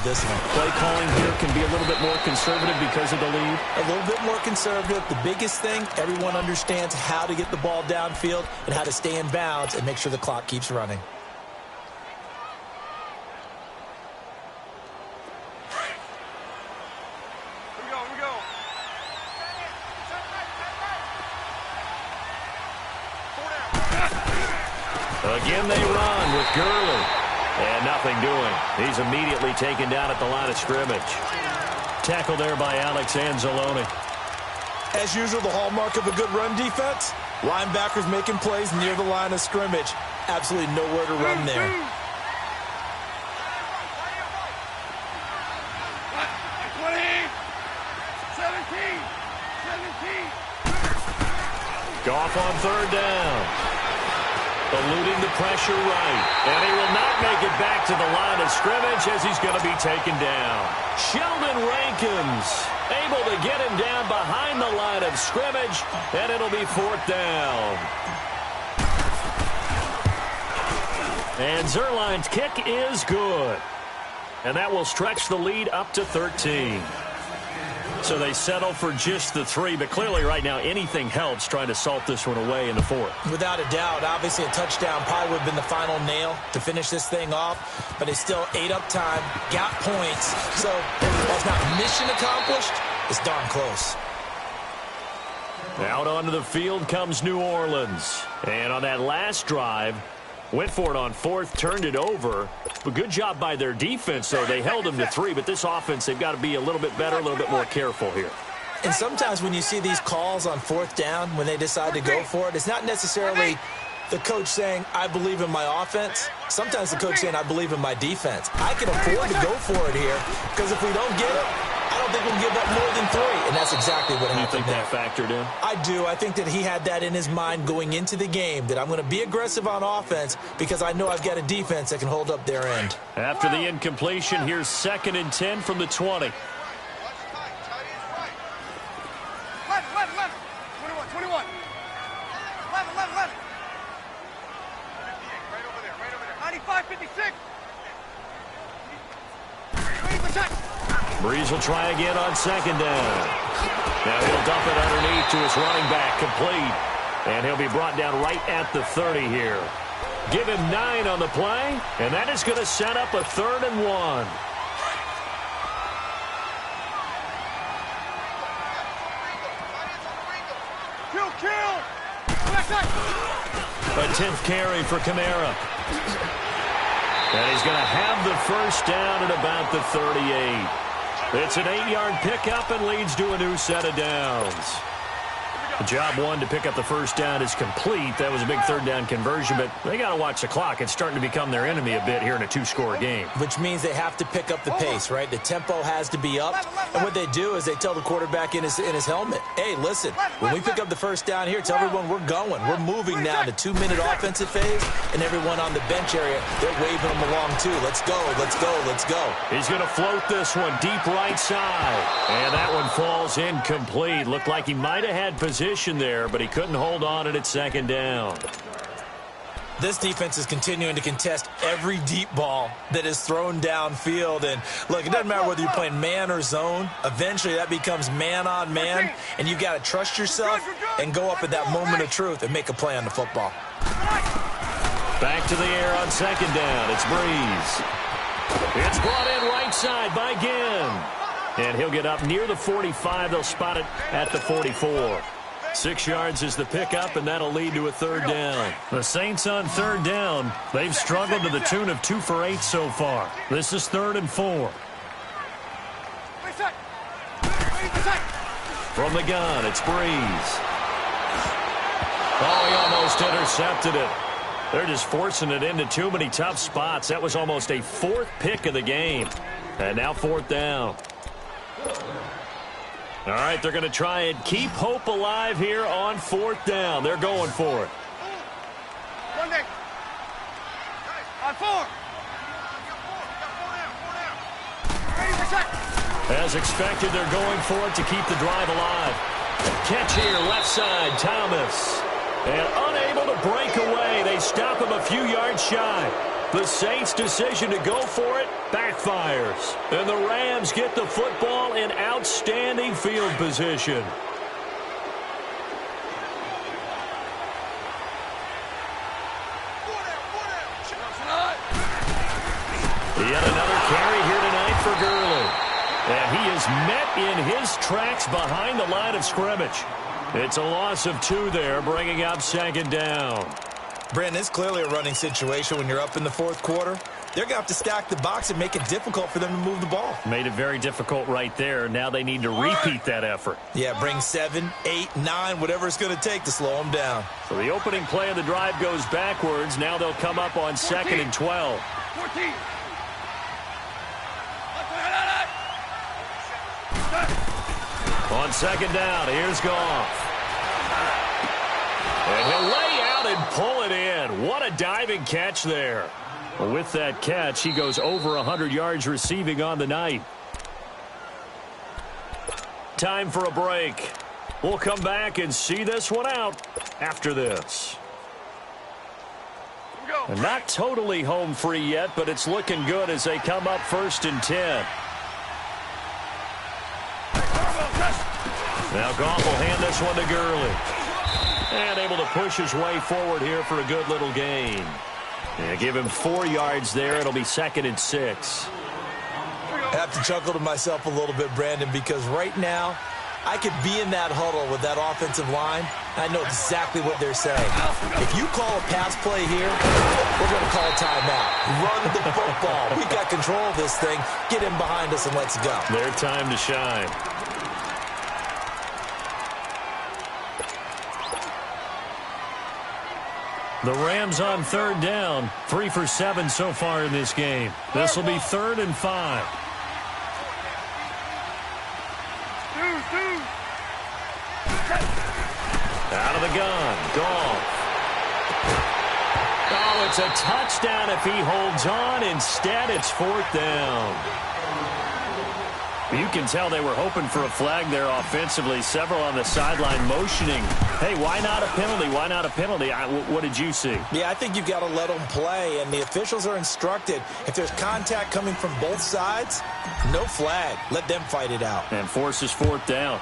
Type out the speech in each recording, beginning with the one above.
this one. Play calling here can be a little bit more conservative because of the lead. A little bit more conservative. The biggest thing, everyone understands how to get the ball downfield and how to stay in bounds and make sure the clock keeps running. Again they run with Gurley. And nothing doing. He's immediately taken down at the line of scrimmage. Tackle there by Alex Anzalone. As usual, the hallmark of a good run defense, linebackers making plays near the line of scrimmage. Absolutely nowhere to run there. Goff on third down. Eluding the pressure right. And he will not make it back to the line of scrimmage as he's going to be taken down. Sheldon Rankins able to get him down behind the line of scrimmage, and it'll be fourth down. And Zuerlein's kick is good. And that will stretch the lead up to 13. So they settle for just the 3, but clearly right now anything helps trying to salt this one away in the fourth. Without a doubt, obviously a touchdown probably would have been the final nail to finish this thing off, but it's still ate up time, got points, so while it's not mission accomplished, it's darn close. Out onto the field comes New Orleans, and on that last drive, went for it on fourth, turned it over. But good job by their defense, though. They held them to 3, but this offense, they've got to be a little bit better, a little bit more careful here. And sometimes when you see these calls on fourth down, when they decide to go for it, it's not necessarily the coach saying, I believe in my offense. Sometimes the coach saying, I believe in my defense. I can afford to go for it here, because if we don't get it, I don't think we'll give up more than 3. And that's exactly what happened. You think that factored in? I do. I think that he had that in his mind going into the game, that I'm going to be aggressive on offense because I know I've got a defense that can hold up their end. After the incompletion, here's 2nd and 10 from the 20. 21. 95-56. Breeze will try again on 2nd down. Now he'll dump it underneath to his running back, complete. And he'll be brought down right at the 30 here. Give him 9 on the play, and that is going to set up a 3rd and 1. A 10th carry for Kamara. And he's going to have the first down at about the 38. It's an 8-yard pickup and leads to a new set of downs. Job 1 to pick up the first down is complete. That was a big 3rd down conversion, but they got to watch the clock. It's starting to become their enemy a bit here in a 2-score game. Which means they have to pick up the pace, right? The tempo has to be up. And what they do is they tell the quarterback in his helmet, hey, listen, when we pick up the first down here, tell everyone we're going. We're moving now to 2-minute offensive phase, and everyone on the bench area, they're waving them along too. Let's go, let's go, let's go. He's going to float this one deep right side. And that one falls incomplete. Looked like he might have had position there, but he couldn't hold on at 2nd down. This defense is continuing to contest every deep ball that is thrown downfield. And look, it doesn't matter whether you're playing man or zone. Eventually that becomes man on man, and you've got to trust yourself and go up at that moment of truth and make a play on the football. Back to the air on 2nd down. It's Breeze. It's brought in right side by Ginn. And he'll get up near the 45. They'll spot it at the 44. 6 yards is the pickup, and that'll lead to a 3rd down. The Saints on 3rd down. They've struggled to the tune of 2 for 8 so far. This is 3rd and 4. From the gun, it's Breeze. Oh, he almost intercepted it. They're just forcing it into too many tough spots. That was almost a 4th pick of the game. And now 4th down. All right, they're going to try and keep hope alive here on 4th down. They're going for it. On 4. As expected, they're going for it to keep the drive alive. Catch here, left side, Thomas. And unable to break away. They stop him a few yards shy. The Saints' decision to go for it backfires. And the Rams get the football in outstanding field position. Yet another carry here tonight for Gurley. And he is met in his tracks behind the line of scrimmage. It's a loss of 2 there, bringing up 2nd down. Brandon, it's clearly a running situation when you're up in the 4th quarter. They're going to have to stack the box and make it difficult for them to move the ball. Made it very difficult right there. Now they need to repeat that effort. Yeah, bring 7, 8, 9, whatever it's going to take to slow them down. So the opening play of the drive goes backwards. Now they'll come up on 2nd and 12. 14. On 2nd down, here's Goff. And he'll lay out and pull it in. What a diving catch there. With that catch, he goes over 100 yards receiving on the night. Time for a break. We'll come back and see this one out after this. And not totally home free yet, but it's looking good as they come up 1st and 10. Now Goff will hand this one to Gurley. And able to push his way forward here for a good little gain. And give him 4 yards there. It'll be 2nd and 6. I have to chuckle to myself a little bit, Brandon, because right now I could be in that huddle with that offensive line. I know exactly what they're saying. If you call a pass play here, we're going to call a timeout. Run the football. We got control of this thing. Get in behind us and let's go. Their time to shine. The Rams on 3rd down. 3 for 7 so far in this game. This will be 3rd and 5. Out of the gun. Goff. Oh, it's a touchdown if he holds on. Instead, it's 4th down. You can tell they were hoping for a flag there offensively. Several on the sideline motioning. Hey, why not a penalty? Why not a penalty? What did you see? Yeah, I think you've got to let them play, and the officials are instructed. If there's contact coming from both sides, no flag. Let them fight it out. And forces 4th down.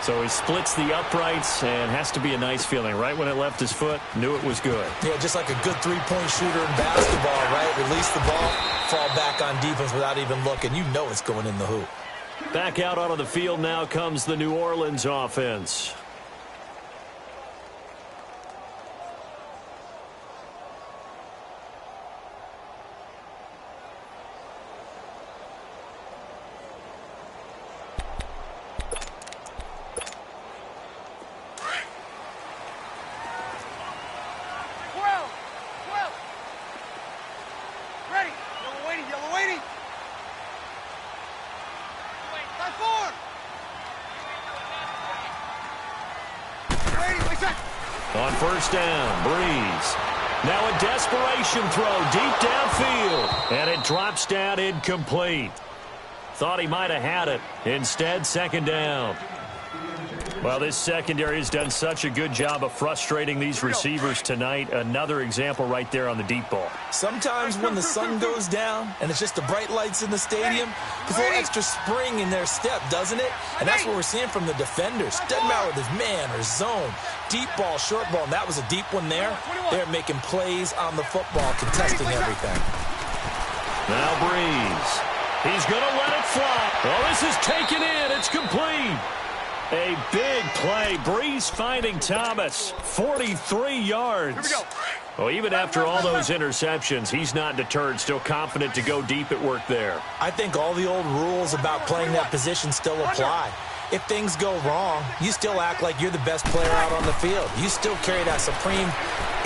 So he splits the uprights, and has to be a nice feeling. Right when it left his foot, knew it was good. Yeah, just like a good three-point shooter in basketball, right? Release the ball, fall back on defense without even looking. You know it's going in the hoop. Back out onto the field now comes the New Orleans offense. On 1st down, Breeze. Now a desperation throw deep downfield. And it drops down incomplete. Thought he might have had it. Instead, 2nd down. Well, this secondary has done such a good job of frustrating these receivers tonight. Another example right there on the deep ball. Sometimes when the sun goes down and it's just the bright lights in the stadium, there's a little extra spring in their step, doesn't it? And that's what we're seeing from the defenders. Doesn't matter whether it's man or zone, deep ball, short ball, and that was a deep one there. They're making plays on the football, contesting everything. Now Breeze. He's going to let it fly. Oh, this is taken in. It's complete. A big play. Breeze finding Thomas. 43 yards. Here we go. Well, even after all those interceptions, he's not deterred. Still confident to go deep at work there. I think all the old rules about playing that position still apply. If things go wrong, you still act like you're the best player out on the field. You still carry that supreme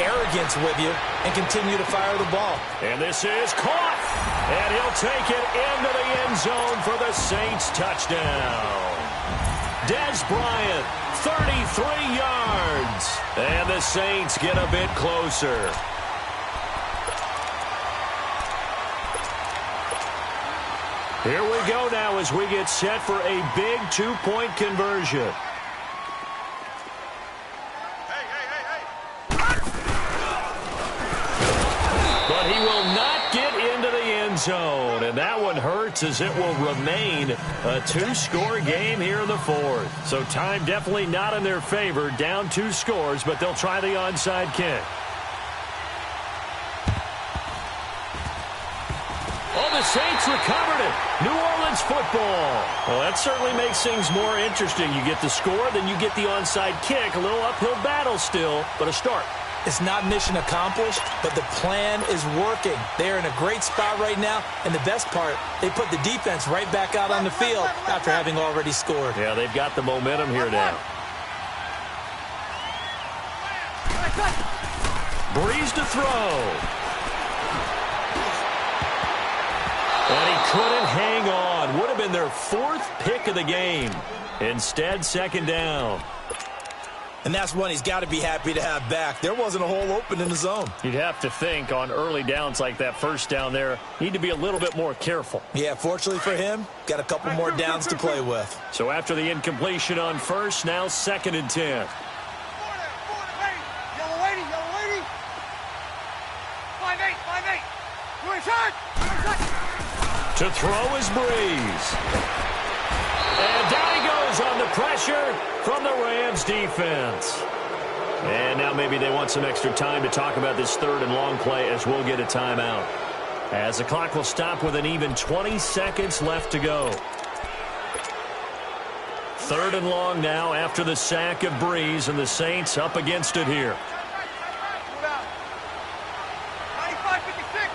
arrogance with you and continue to fire the ball. And this is caught. And he'll take it into the end zone for the Saints touchdown. Dez Bryant, 33 yards. And the Saints get a bit closer. Here we go now as we get set for a big two-point conversion. But he will not minutes as it will remain a 2-score game here in the fourth. So time definitely not in their favor, down 2 scores, but they'll try the onside kick. Oh, the Saints recovered it. New Orleans football. Well, that certainly makes things more interesting. You get the score, then you get the onside kick. A little uphill battle still, but a start. It's not mission accomplished, but the plan is working. They're in a great spot right now, and the best part, they put the defense right back out on the field after having already scored. Yeah, they've got the momentum here now. Breeze to throw. And he couldn't hang on. Would have been their 4th pick of the game. Instead, 2nd down. And that's one he's got to be happy to have back. There wasn't a hole open in the zone. You'd have to think on early downs like that first down there, need to be a little bit more careful. Yeah, fortunately for him, got a couple more downs to play with. So after the incompletion on first, now 2nd and 10. Yellow lady, yellow lady. 5-8, 5-8. You're inside. To throw is Breeze. And down he goes on the pressure from the Rams defense. And now maybe they want some extra time to talk about this 3rd and long play as we'll get a timeout. As the clock will stop with an even 20 seconds left to go. 3rd and long now after the sack of Breeze, and the Saints up against it here. 95-56.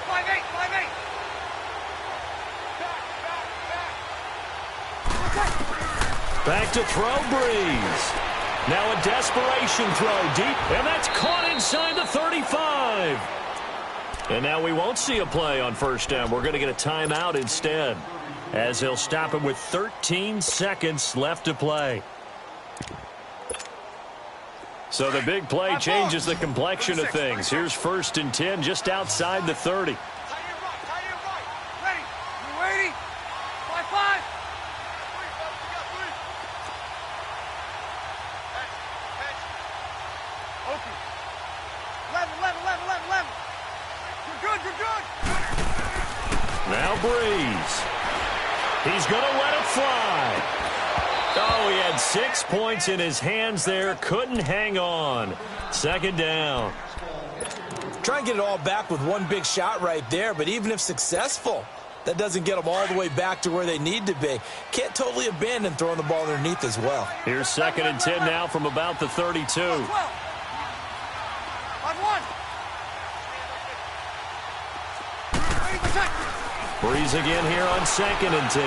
5-8, 5-8. Back to throw, Breeze. Now a desperation throw deep, and that's caught inside the 35. And now we won't see a play on first down. We're going to get a timeout instead, as they'll stop him with 13 seconds left to play. So the big play changes the complexion of things. Here's 1st and 10 just outside the 30. Ready. You ready? 5-5. Okay. 11. You're good. Now Breeze. He's going to let it fly. Oh, he had 6 points in his hands there. Couldn't hang on. 2nd down. Try and get it all back with one big shot right there, but even if successful, that doesn't get them all the way back to where they need to be. Can't totally abandon throwing the ball underneath as well. Here's 2nd and 10 now from about the 32. 12. 5-1. Breeze again here on 2nd and 10.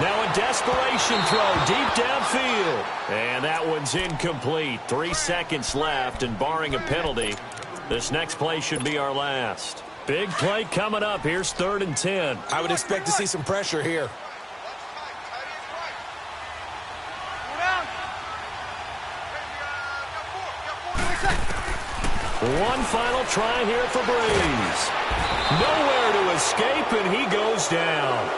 Now a desperation throw deep downfield. And that one's incomplete. 3 seconds left, and barring a penalty, this next play should be our last. Big play coming up. Here's 3rd and 10. I would expect to see some pressure here. One final try here for Breeze. Nowhere to escape, and he goes down.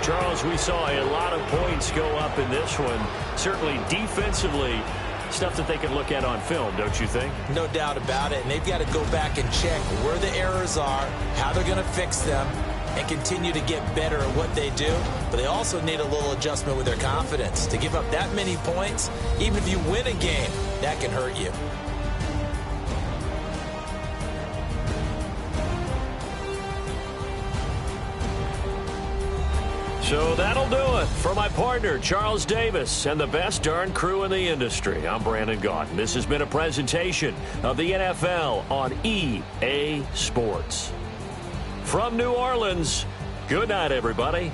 Charles, we saw a lot of points go up in this one. Certainly defensively, stuff that they can look at on film, don't you think? No doubt about it. And they've got to go back and check where the errors are, how they're going to fix them, and continue to get better at what they do. But they also need a little adjustment with their confidence. To give up that many points, even if you win a game, that can hurt you. So that'll do it. For my partner, Charles Davis, and the best darn crew in the industry, I'm Brandon Gaudin. This has been a presentation of the NFL on EA Sports. From New Orleans, good night, everybody.